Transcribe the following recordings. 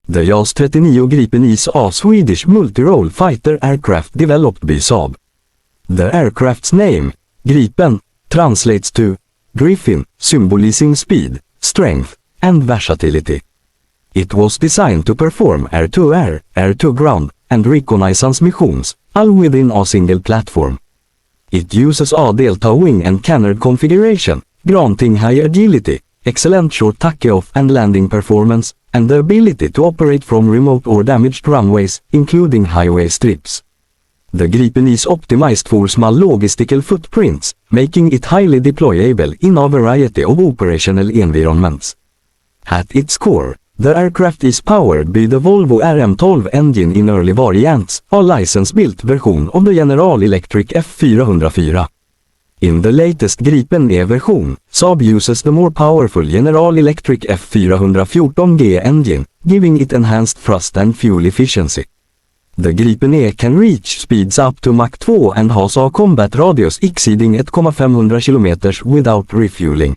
The JAS 39 Gripen is a Swedish multirole fighter aircraft developed by Saab. The aircraft's name, Gripen, translates to Griffin, symbolizing speed, strength, and versatility. It was designed to perform air-to-air, air-to-ground, and reconnaissance missions, all within a single platform. It uses a delta wing and canard configuration, granting high agility, excellent short takeoff and landing performance, and the ability to operate from remote or damaged runways, including highway strips. The Gripen is optimized for small logistical footprints, making it highly deployable in a variety of operational environments. At its core, the aircraft is powered by the Volvo RM12 engine in early variants, a license-built version of the General Electric F404. In the latest Gripen E version, Saab uses the more powerful General Electric F414G engine, giving it enhanced thrust and fuel efficiency. The Gripen E can reach speeds up to Mach 2 and has a combat radius exceeding 1,500 km without refueling.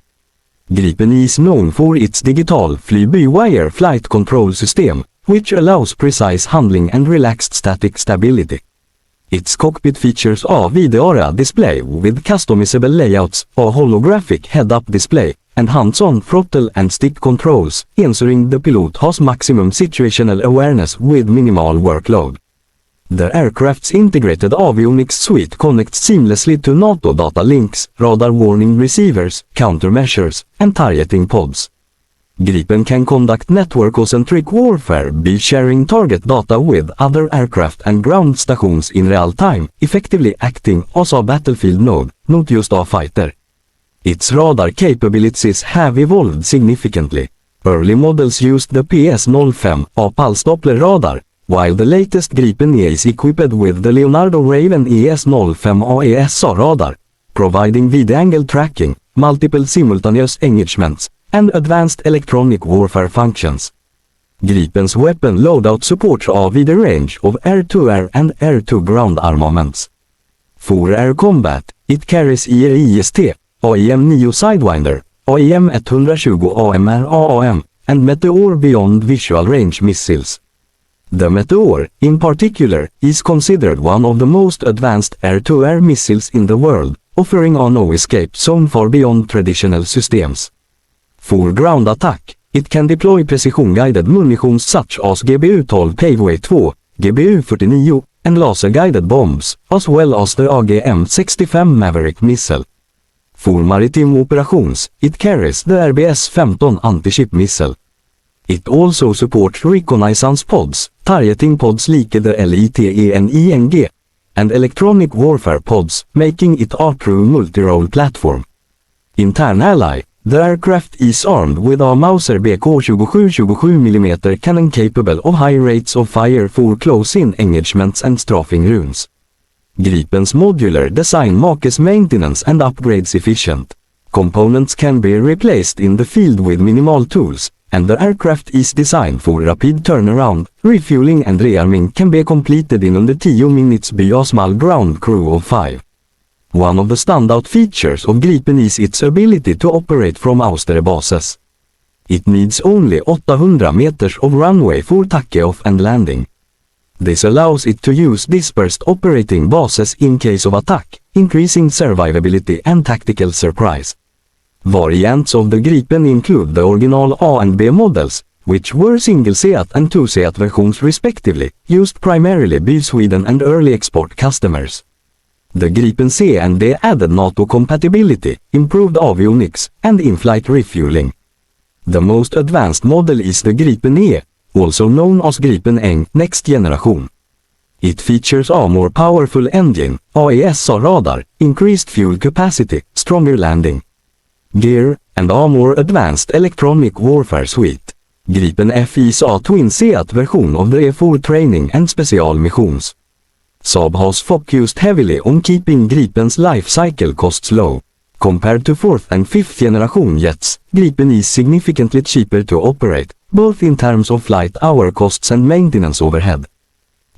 Gripen is known for its digital fly-by-wire flight control system, which allows precise handling and relaxed static stability. Its cockpit features a VDR display with customizable layouts, a holographic head-up display, and hands-on throttle and stick controls, ensuring the pilot has maximum situational awareness with minimal workload. The aircraft's integrated avionics suite connects seamlessly to NATO data links, radar warning receivers, countermeasures, and targeting pods. Gripen can conduct network-centric warfare by sharing target data with other aircraft and ground stations in real time, effectively acting as a battlefield node, not just a fighter. Its radar capabilities have evolved significantly. Early models used the PS-05, a pulse Doppler radar, while the latest Gripen E is equipped with the Leonardo Raven ES-05 AESA radar, providing wide-angle tracking, multiple simultaneous engagements, and advanced electronic warfare functions. Gripen's weapon loadout supports a wide range of air-to-air and air-to-ground armaments. For air combat, it carries EIST, AIM-9 Sidewinder, AIM-120 AMR-AAM, and Meteor Beyond Visual Range missiles. The Meteor, in particular, is considered one of the most advanced air-to-air missiles in the world, offering a no-escape zone far beyond traditional systems. For ground attack, it can deploy precision-guided munitions such as GBU-12 Paveway 2, GBU-49, and laser-guided bombs, as well as the AGM-65 Maverick missile. For maritime operations, it carries the RBS-15 anti-ship missile. It also supports reconnaissance pods, targeting pods like the LITENENG, and electronic warfare pods, making it a true multirole platform. Intern ally, the aircraft is armed with a Mauser BK-27-27mm cannon capable of high rates of fire for close-in engagements and strafing runes. Gripen's modular design makes maintenance and upgrades efficient. Components can be replaced in the field with minimal tools, and the aircraft is designed for rapid turnaround. Refueling and rearming can be completed in under 10 minutes by a small ground crew of 5. One of the standout features of Gripen is its ability to operate from austere bases. It needs only 800 meters of runway for takeoff and landing. This allows it to use dispersed operating bases in case of attack, increasing survivability and tactical surprise. Variants of the Gripen include the original A and B models, which were single-seat and two-seat versions respectively, used primarily by Sweden and early export customers. The Gripen C and D added NATO compatibility, improved avionics, and in-flight refueling. The most advanced model is the Gripen E, also known as Gripen E Next Generation. It features a more powerful engine, AESA radar, increased fuel capacity, stronger landing gear, and a more advanced electronic warfare suite. Gripen F is a twin-seat version of the E4 training and special missions. Saab has focused heavily on keeping Gripen's life cycle costs low. Compared to 4th and 5th generation jets, Gripen is significantly cheaper to operate, both in terms of flight hour costs and maintenance overhead.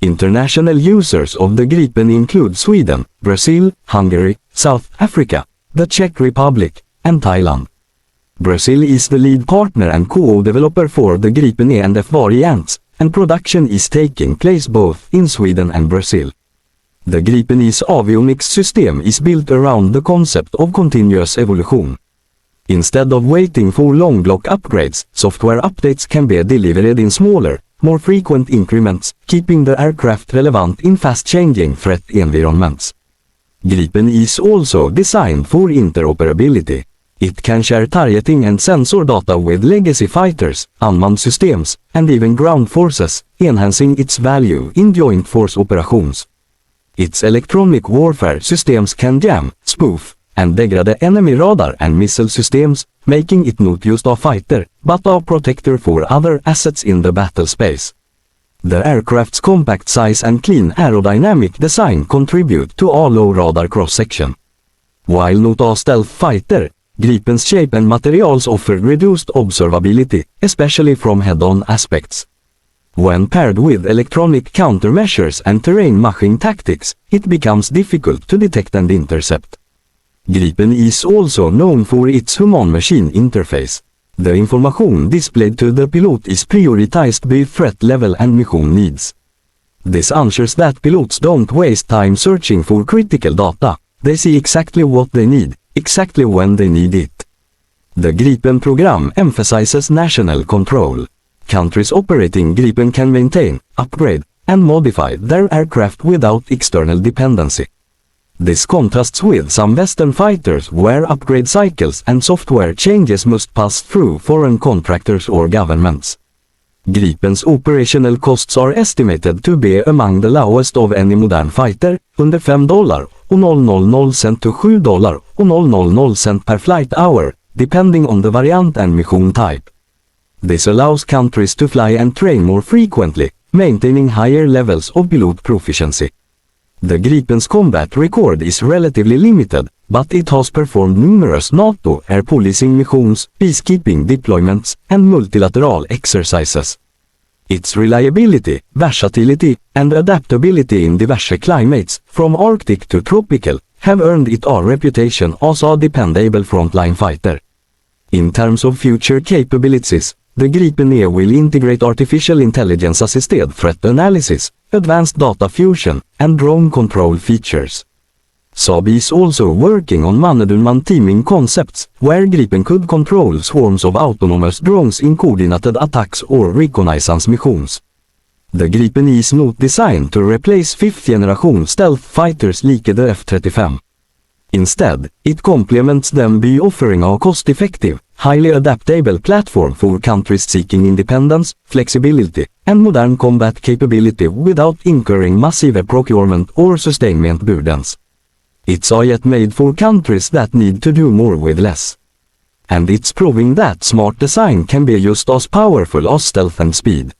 International users of the Gripen include Sweden, Brazil, Hungary, South Africa, the Czech Republic, and Thailand. Brazil is the lead partner and co-developer for the Gripen E and F variants, and production is taking place both in Sweden and Brazil. The Gripen's avionics system is built around the concept of continuous evolution. Instead of waiting for long block upgrades, software updates can be delivered in smaller, more frequent increments, keeping the aircraft relevant in fast-changing threat environments. Gripen is also designed for interoperability. It can share targeting and sensor data with legacy fighters, unmanned systems, and even ground forces, enhancing its value in joint force operations. Its electronic warfare systems can jam, spoof, and degrade enemy radar and missile systems, making it not just a fighter, but a protector for other assets in the battle space. The aircraft's compact size and clean aerodynamic design contribute to a low radar cross-section. While not a stealth fighter, Gripen's shape and materials offer reduced observability, especially from head-on aspects. When paired with electronic countermeasures and terrain machine tactics, it becomes difficult to detect and intercept. Gripen is also known for its human-machine interface. The information displayed to the pilot is prioritized by threat level and mission needs. This ensures that pilots don't waste time searching for critical data. They see exactly what they need, exactly when they need it. The Gripen program emphasizes national control. Countries operating Gripen can maintain, upgrade, and modify their aircraft without external dependency. This contrasts with some Western fighters where upgrade cycles and software changes must pass through foreign contractors or governments. Gripen's operational costs are estimated to be among the lowest of any modern fighter, under $5 och 000 cent to $7 och 000 cent per flight hour, depending on the variant and mission type. This allows countries to fly and train more frequently, maintaining higher levels of pilot proficiency. The Gripen's combat record is relatively limited, but it has performed numerous NATO air policing missions, peacekeeping deployments, and multilateral exercises. Its reliability, versatility, and adaptability in diverse climates, from Arctic to tropical, have earned it a reputation as a dependable frontline fighter. In terms of future capabilities, the Gripen E will integrate artificial intelligence-assisted threat analysis, advanced data fusion, and drone control features. Saab is also working on man-to-man teaming concepts, where Gripen could control swarms of autonomous drones in coordinated attacks or reconnaissance missions. The Gripen is not designed to replace fifth-generation stealth fighters like the F-35. Instead, it complements them by offering a cost-effective, highly adaptable platform for countries seeking independence, flexibility, and modern combat capability without incurring massive procurement or sustainment burdens. It's a jet made for countries that need to do more with less. And it's proving that smart design can be just as powerful as stealth and speed.